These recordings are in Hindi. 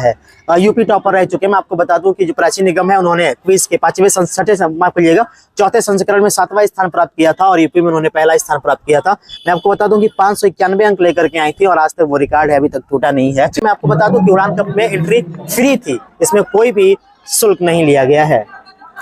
है। यूपी टॉपर रह चुके हैं। मैं आपको बता दूं कि जो प्राची निगम है उन्होंने क्विज के 4th संस्करण में 7वां स्थान प्राप्त किया था और यूपी में उन्होंने पहला स्थान प्राप्त किया था। मैं आपको बता दूं कि 591 अंक लेकर के आई थी और आज तक वो रिकॉर्ड है, अभी तक टूटा नहीं है। मैं आपको बता दूं कि उड़ान कप में एंट्री फ्री थी, इसमें कोई भी शुल्क नहीं लिया गया है।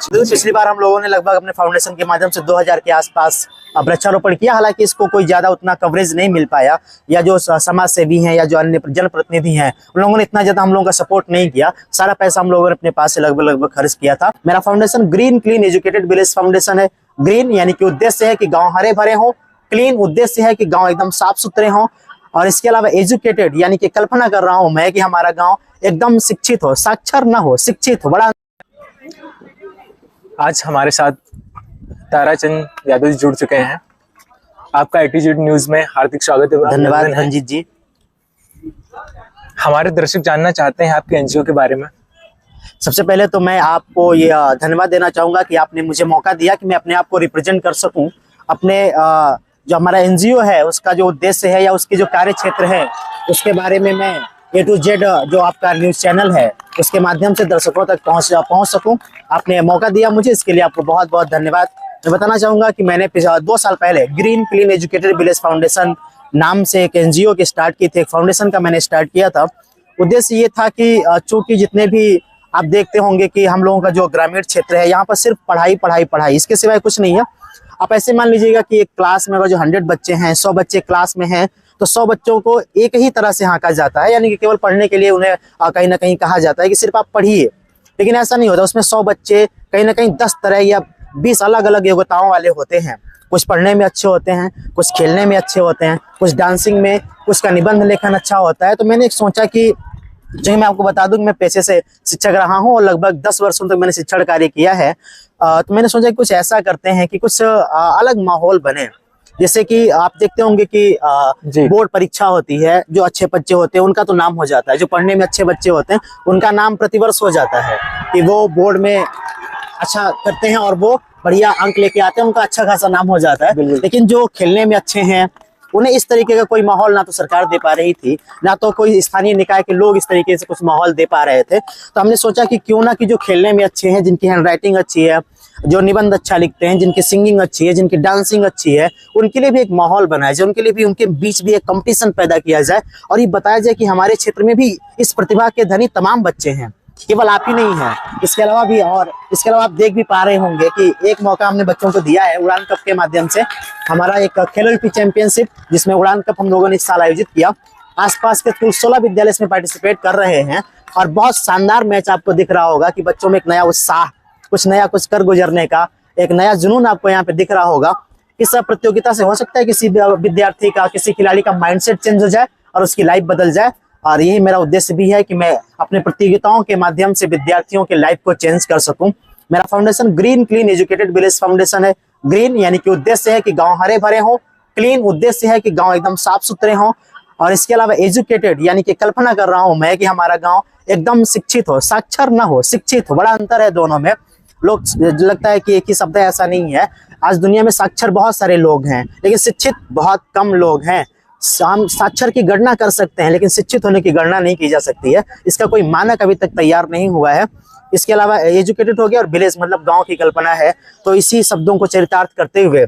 पिछली बार हम लोगों ने लगभग अपने फाउंडेशन के माध्यम से 2000 के आसपास वृक्षारोपण किया। हालांकि इसको कोई ज्यादा उतना कवरेज नहीं मिल पाया, या जो समाज सेवी हैं या जो अन्य जनप्रतिनिधि हैं उन लोगों ने इतना ज्यादा हम लोगों का सपोर्ट नहीं किया। सारा पैसा हम लोगों ने अपने पास से लगभग खर्च किया था। मेरा foundation green clean educated village foundation है। ग्रीन यानी कि उद्देश्य है कि गाँव हरे भरे हों, क्लीन उद्देश्य है कि गाँव एकदम साफ सुथरे हों, और इसके अलावा एजुकेटेड यानी कि कल्पना कर रहा हूं मैं कि हमारा गाँव एकदम शिक्षित हो, साक्षर न हो, शिक्षित हो। बड़ा आज हमारे साथ ताराचंद यादव जी जुड़ चुके हैं। आपका एटीट्यूड न्यूज में हार्दिक स्वागत है। धन्यवाद रंजीत जी। हमारे दर्शक जानना चाहते हैं आपके एनजीओ के बारे में। सबसे पहले तो मैं आपको ये धन्यवाद देना चाहूंगा कि आपने मुझे मौका दिया कि मैं अपने आप को रिप्रेजेंट कर सकूं। अपने जो हमारा एनजीओ है उसका जो उद्देश्य है या उसके जो कार्य क्षेत्र है उसके बारे में मैं A to Z जो आपका न्यूज चैनल है उसके माध्यम से दर्शकों तक पहुंच सकूं। आपने मौका दिया मुझे, इसके लिए आपको बहुत बहुत धन्यवाद। मैं बताना चाहूंगा कि मैंने 2 साल पहले green clean educated village foundation नाम से एक एनजीओ की स्टार्ट की थी। एक फाउंडेशन का मैंने स्टार्ट किया था। उद्देश्य ये था कि चूंकि जितने भी आप देखते होंगे कि हम लोगों का जो ग्रामीण क्षेत्र है यहाँ पर सिर्फ पढ़ाई पढ़ाई पढ़ाई, इसके सिवाय कुछ नहीं है। आप ऐसे मान लीजिएगा कि एक क्लास में अगर जो 100 बच्चे हैं, 100 बच्चे क्लास में हैं, तो 100 बच्चों को एक ही तरह से हाँका जाता है, यानी कि केवल पढ़ने के लिए उन्हें कहीं ना कहीं कहा जाता है कि सिर्फ आप पढ़िए। लेकिन ऐसा नहीं होता। उसमें 100 बच्चे कहीं ना कहीं 10 तरह या 20 अलग अलग योग्यताओं वाले होते हैं। कुछ पढ़ने में अच्छे होते हैं, कुछ खेलने में अच्छे होते हैं, कुछ डांसिंग में, कुछ का निबंध लेखन अच्छा होता है। तो मैंने सोचा कि जो मैं आपको बता दूं कि मैं पेशे से शिक्षक रहा हूं और लगभग 10 वर्षों तक मैंने शिक्षण कार्य किया है। तो मैंने सोचा कि कुछ ऐसा करते हैं कि कुछ अलग माहौल बने। जैसे कि आप देखते होंगे कि बोर्ड परीक्षा होती है, जो अच्छे बच्चे होते हैं उनका तो नाम हो जाता है, जो पढ़ने में अच्छे बच्चे होते हैं उनका नाम प्रतिवर्ष हो जाता है कि वो बोर्ड में अच्छा करते हैं और वो बढ़िया अंक लेके आते हैं, उनका अच्छा खासा नाम हो जाता है। लेकिन जो खेलने में अच्छे हैं उन्हें इस तरीके का कोई माहौल ना तो सरकार दे पा रही थी, ना तो कोई स्थानीय निकाय के लोग इस तरीके से कुछ माहौल दे पा रहे थे। तो हमने सोचा कि क्यों ना कि जो खेलने में अच्छे हैं, जिनकी हैंडराइटिंग अच्छी है, जो निबंध अच्छा लिखते हैं, जिनकी सिंगिंग अच्छी है, जिनकी डांसिंग अच्छी है, उनके लिए भी एक माहौल बनाया जाए, उनके लिए भी उनके बीच भी एक कंपटीशन पैदा किया जाए और ये बताया जाए कि हमारे क्षेत्र में भी इस प्रतिभा के धनी तमाम बच्चे हैं, केवल आप ही नहीं है, इसके अलावा भी। और इसके अलावा आप देख भी पा रहे होंगे कि एक मौका हमने बच्चों को दिया है उड़ान कप के माध्यम से। हमारा एक खेलो यूपी चैंपियनशिप जिसमें उड़ान कप हम लोगों ने इस साल आयोजित किया। आसपास के कुल 16 विद्यालय इसमें पार्टिसिपेट कर रहे हैं और बहुत शानदार मैच आपको दिख रहा होगा कि बच्चों में एक नया उत्साह, कुछ नया कुछ कर गुजरने का एक नया जुनून आपको यहाँ पे दिख रहा होगा। इस प्रतियोगिता से हो सकता है किसी विद्यार्थी का, किसी खिलाड़ी का माइंडसेट चेंज हो जाए और उसकी लाइफ बदल जाए। और यही मेरा उद्देश्य भी है कि मैं अपने प्रतियोगिताओं के माध्यम से विद्यार्थियों के लाइफ को चेंज कर सकूं। मेरा foundation green clean educated village foundation है। ग्रीन यानी कि उद्देश्य है कि गांव हरे भरे हों, क्लीन उद्देश्य है कि गांव एकदम साफ सुथरे हों, और इसके अलावा एजुकेटेड यानी कि कल्पना कर रहा हूं मैं कि हमारा गाँव एकदम शिक्षित हो, साक्षर न हो, शिक्षित हो। बड़ा अंतर है दोनों में। लोग लगता है कि एक ही शब्द है, ऐसा नहीं है। आज दुनिया में साक्षर बहुत सारे लोग हैं लेकिन शिक्षित बहुत कम लोग हैं। हम साक्षर की गणना कर सकते हैं लेकिन शिक्षित होने की गणना नहीं की जा सकती है। इसका कोई मानक अभी तक तैयार नहीं हुआ है। इसके अलावा एजुकेटेड हो गया और विलेज मतलब गांव की कल्पना है। तो इसी शब्दों को चरितार्थ करते हुए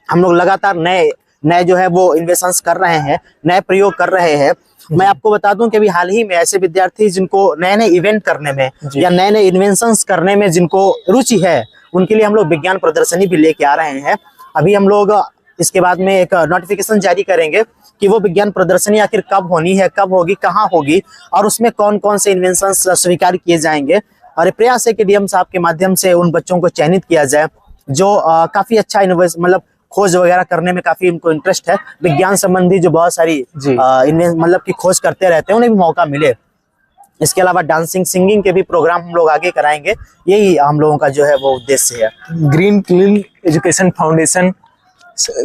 हम लोग लगातार नए जो है वो इन्वेशंस कर रहे हैं, नए प्रयोग कर रहे हैं। मैं आपको बता दूं कि अभी हाल ही में ऐसे विद्यार्थी जिनको नए नए इवेंट करने में या नए नए इन्वेंशंस करने में जिनको रुचि है, उनके लिए हम लोग विज्ञान प्रदर्शनी भी लेके आ रहे हैं। अभी हम लोग इसके बाद में एक नोटिफिकेशन जारी करेंगे कि वो विज्ञान प्रदर्शनी आखिर कब होनी है, कब होगी, कहाँ होगी और उसमें कौन कौन से इन्वेंशंस स्वीकार किए जाएंगे। और प्रयास है कि डीएम साहब के माध्यम से उन बच्चों को चयनित किया जाए जो काफी अच्छा मतलब खोज वगैरह करने में काफी उनको इंटरेस्ट है। विज्ञान संबंधी जो बहुत सारी मतलब की खोज करते रहते हैं, उन्हें भी मौका मिले। इसके अलावा डांसिंग सिंगिंग के भी प्रोग्राम हम लोग आगे कराएंगे। यही हम लोगों का जो है वो उद्देश्य है। ग्रीन क्लीन एजुकेशन फाउंडेशन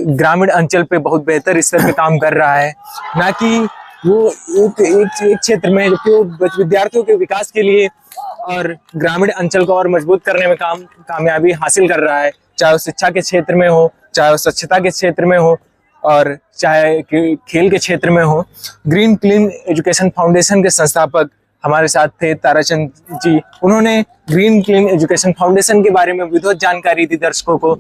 ग्रामीण अंचल पे बहुत बेहतर स्तर पे काम कर रहा है, ना कि वो एक क्षेत्र में, जबकि वो विद्यार्थियों के विकास के लिए और ग्रामीण अंचल को और मजबूत करने में कामयाबी हासिल कर रहा है। चाहे वो शिक्षा के क्षेत्र में हो, चाहे वो स्वच्छता के क्षेत्र में हो और चाहे खेल के क्षेत्र में हो। ग्रीन क्लीन एजुकेशन फाउंडेशन के संस्थापक हमारे साथ थे ताराचंद जी। उन्होंने ग्रीन क्लीन एजुकेशन फाउंडेशन के बारे में विधिवत जानकारी दी दर्शकों को।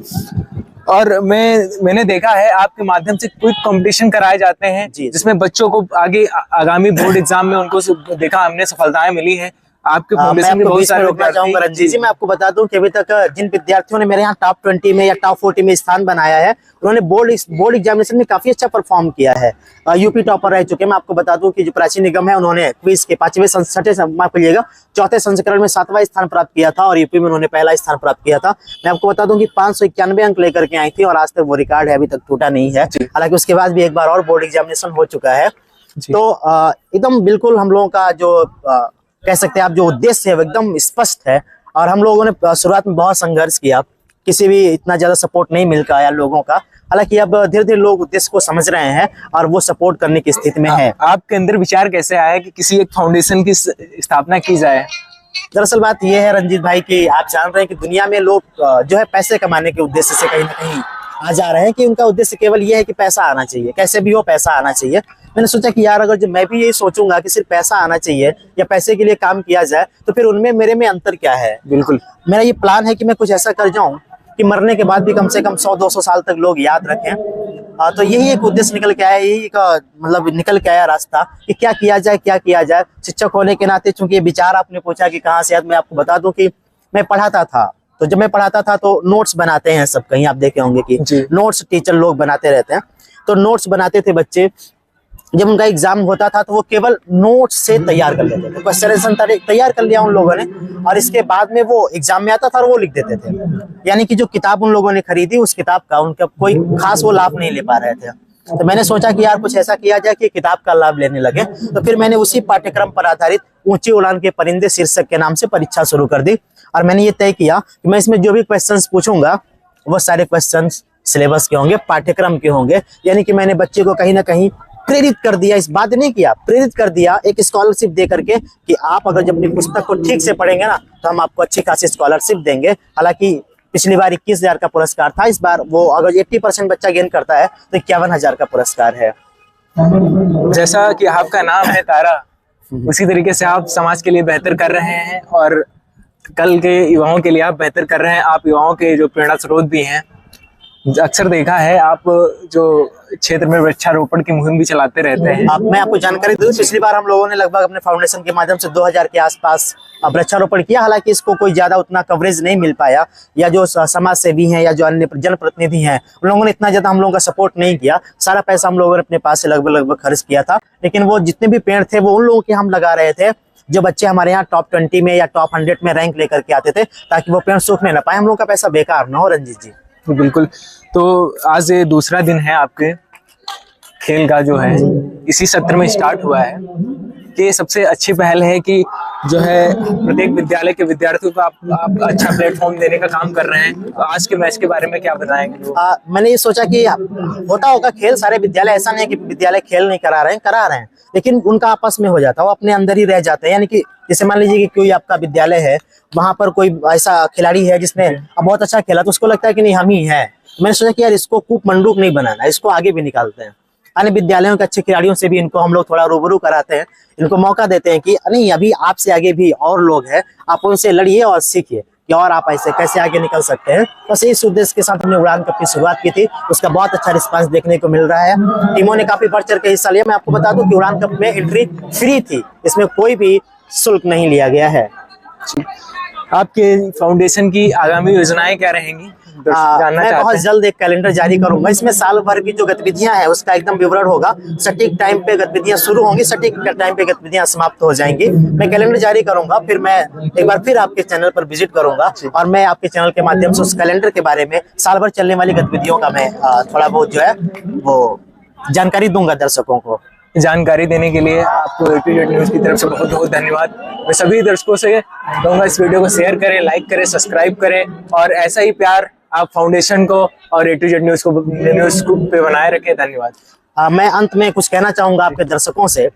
और मैंने देखा है आपके माध्यम से क्विज कंपटीशन कराए जाते हैं, जी। जिसमें बच्चों को आगे आगामी बोर्ड एग्जाम में उनको देखा हमने सफलताएं मिली हैं। आपके मैं फाउंडेशन के आपको बहुत बीच में सारे रोकना चाहूंगा रंजीत जी। मैं आपको बता दूं कि अभी तक जिन विद्यार्थियों ने मेरे यहाँ टॉप 20 में या टॉप 40 में स्थान बनाया है, उन्होंने बोर्ड एग्जामिनेशन में काफी अच्छा परफॉर्म किया है। यूपी टॉपर रह चुके हैं। मैं आपको बता दूं कि जो प्राचीन निगम है, उन्होंने क्विज के 4थे संस्करण में 7वां स्थान प्राप्त किया था और यूपी में उन्होंने पहला स्थान प्राप्त किया था। मैं आपको बता दूं कि 591 अंक लेकर के आई थी और आज तक वो रिकॉर्ड है, अभी तक टूटा नहीं है। हालांकि उसके बाद भी एक बार और बोर्ड एग्जामिनेशन हो चुका है। तो एकदम बिल्कुल हम लोगों का जो कह सकते हैं आप जो उद्देश्य है वो एकदम स्पष्ट है। और हम लोगों ने शुरुआत में बहुत संघर्ष किया, किसी भी इतना ज्यादा सपोर्ट नहीं मिल पाया लोगों का। हालांकि अब धीरे धीरे लोग उद्देश्य को समझ रहे हैं और वो सपोर्ट करने की स्थिति में है। आपके अंदर विचार कैसे आया कि किसी एक फाउंडेशन की स्थापना की जाए? दरअसल बात यह है रंजीत भाई कि आप जान रहे हैं कि दुनिया में लोग जो है पैसे कमाने के उद्देश्य से कहीं ना कहीं आ जा रहे हैं कि उनका उद्देश्य केवल ये है कि पैसा आना चाहिए, कैसे भी हो पैसा आना चाहिए। मैंने सोचा कि यार अगर जो मैं भी यही सोचूंगा कि सिर्फ पैसा आना चाहिए या पैसे के लिए काम किया जाए, तो फिर उनमें मेरे में अंतर क्या है। बिल्कुल, मेरा ये प्लान है कि मैं कुछ ऐसा कर जाऊं कि मरने के बाद भी कम से कम 100-200 साल तक लोग याद रखें। तो यही एक उद्देश्य निकल के आया, यही मतलब निकल के आया रास्ता कि क्या किया जाए, क्या किया जाए। शिक्षक होने के नाते चूंकि ये विचार आपने पूछा कि कहाँ से, मैं आपको बता दूं कि मैं पढ़ाता था। तो जब मैं पढ़ाता था तो नोट्स बनाते हैं सब, कहीं आप देखे होंगे कि नोट्स टीचर लोग बनाते रहते हैं। तो नोट्स बनाते थे बच्चे, जब उनका एग्जाम होता था तो वो केवल नोट्स से तैयार कर लेते थे, क्वेश्चन तैयार कर लिया उन लोगों ने और इसके बाद में वो एग्जाम में आता था और वो लिख देते थे। यानी कि जो किताब उन लोगों ने खरीदी, उस किताब का उनका कोई खास वो लाभ नहीं ले पा रहे थे। तो मैंने सोचा कि यार कुछ ऐसा किया जाए कि किताब का लाभ लेने लगे। तो फिर मैंने उसी पाठ्यक्रम पर आधारित ऊंची उड़ान के परिंदे शीर्षक के नाम से परीक्षा शुरू कर दी। और मैंने ये तय किया कि मैं इसमें जो भी क्वेश्चंस पूछूंगा वो सारे क्वेश्चंस सिलेबस के होंगे, पाठ्यक्रम के होंगे। यानी कि मैंने बच्चे को कहीं ना कहीं प्रेरित कर दिया, इस बात नहीं किया, प्रेरित कर दिया एक स्कॉलरशिप दे करके कि आप अगर जब अपनी पुस्तक को ठीक से पढ़ेंगे ना तो हम आपको अच्छी खासी स्कॉलरशिप देंगे। हालांकि पिछली बार 21,000 का पुरस्कार था, इस बार वो अगर 80% बच्चा गेन करता है तो 51,000 का पुरस्कार है। जैसा कि आपका नाम है तारा, उसी तरीके से आप समाज के लिए बेहतर कर रहे हैं और कल के युवाओं के लिए आप बेहतर कर रहे हैं। आप युवाओं के जो प्रेरणा स्रोत भी हैं। अक्सर देखा है आप जो क्षेत्र में वृक्षारोपण की मुहिम भी चलाते रहते हैं। मैं आपको जानकारी दूं, पिछली बार हम लोगों ने लगभग अपने फाउंडेशन के माध्यम से 2000 के आसपास वृक्षारोपण किया। हालांकि इसको कोई ज्यादा उतना कवरेज नहीं मिल पाया, या जो समाज सेवी हैं या जो अन्य जनप्रतिनिधि हैं उन लोगों ने इतना ज्यादा हम लोगों का सपोर्ट नहीं किया। सारा पैसा हम लोगों ने अपने पास से लगभग खर्च किया था। लेकिन वो जितने भी पेड़ थे वो उन लोगों के हम लगा रहे थे जो बच्चे हमारे यहाँ टॉप 20 में या टॉप 100 में रैंक लेकर के आते थे, ताकि वो पेड़ सूखने ना पाए, हम लोगों का पैसा बेकार ना हो। रंजीत जी बिल्कुल। तो आज ये दूसरा दिन है आपके खेल का, जो है इसी सत्र में स्टार्ट हुआ है कि सबसे अच्छी पहल है कि जो है प्रत्येक विद्यालय के विद्यार्थियों को आप अच्छा प्लेटफॉर्म देने का काम कर रहे हैं। तो आज के मैच के बारे में क्या बताएंगे? मैंने ये सोचा कि होता होगा खेल, सारे विद्यालय, ऐसा नहीं कि विद्यालय खेल नहीं करा रहे हैं, लेकिन उनका आपस में हो जाता है, वो अपने अंदर ही रह जाते हैं। यानी कि जैसे मान लीजिए कि कोई आपका विद्यालय है, वहां पर कोई ऐसा खिलाड़ी है जिसने बहुत अच्छा खेला, तो उसको लगता है कि नहीं हम ही है। मैंने सोचा कि यार इसको कूप मंडूक नहीं बनाना, इसको आगे भी निकालते हैं। अन्य विद्यालयों के अच्छे खिलाड़ियों से भी इनको हम लोग थोड़ा रूबरू कराते हैं, इनको मौका देते हैं कि नहीं अभी आपसे आगे भी और लोग हैं, आप उनसे लड़िए और सीखिए कि और आप ऐसे कैसे आगे निकल सकते हैं। बस इस उद्देश्य के साथ हमने उड़ान कप की शुरुआत की थी। उसका बहुत अच्छा रिस्पांस देखने को मिल रहा है। टीमों ने काफी बढ़ चढ़ के हिस्सा लिया। मैं आपको बता दूं कि उड़ान कप में एंट्री फ्री थी, इसमें कोई भी शुल्क नहीं लिया गया है। आपके फाउंडेशन की आगामी योजनाएं क्या रहेंगी? मैं बहुत जल्द एक कैलेंडर जारी करूंगा। इसमें साल भर की जो गतिविधियां हैं उसका एकदम विवरण होगा। सटीक टाइम पे गतिविधियां शुरू होंगी, सटीक टाइम पे गतिविधियां समाप्त हो जाएंगी। मैं कैलेंडर जारी करूंगा, फिर मैं एक बार फिर आपके चैनल पर विजिट करूंगा और मैं आपके चैनल के माध्यम से उस कैलेंडर के बारे में, साल भर चलने वाली गतिविधियों का मैं थोड़ा बहुत जो है वो जानकारी दूंगा दर्शकों को। जानकारी देने के लिए आपको A2Z न्यूज़ की तरफ से बहुत बहुत धन्यवाद। मैं सभी दर्शकों से कहूँगा इस वीडियो को शेयर करें, लाइक करें, सब्सक्राइब करें और ऐसा ही प्यार आप फाउंडेशन को और A2Z न्यूज़ को पे बनाए रखें। धन्यवाद। मैं अंत में कुछ कहना चाहूंगा आपके दर्शकों से,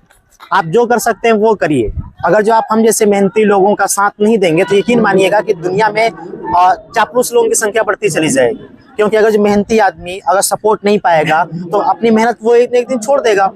आप जो कर सकते हैं वो करिए। अगर जो आप हम जैसे मेहनती लोगों का साथ नहीं देंगे तो यकीन मानिएगा कि दुनिया में चापलूस लोगों की संख्या बढ़ती चली जाएगी। क्योंकि अगर जो मेहनती आदमी अगर सपोर्ट नहीं पाएगा तो अपनी मेहनत वो एक न एक दिन छोड़ देगा।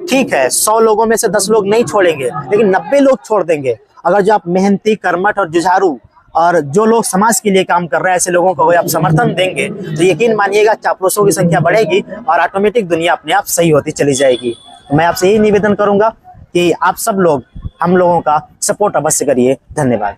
ठीक है, 100 लोगों में से 10 लोग नहीं छोड़ेंगे, लेकिन 90 लोग छोड़ देंगे। अगर जो आप मेहनती, कर्मठ और जुझारू और जो लोग समाज के लिए काम कर रहे हैं ऐसे लोगों को आप समर्थन देंगे तो यकीन मानिएगा चापलूसों की संख्या बढ़ेगी और ऑटोमेटिक दुनिया अपने आप सही होती चली जाएगी। मैं आपसे यही निवेदन करूंगा कि आप सब लोग हम लोगों का सपोर्ट अवश्य करिए। धन्यवाद।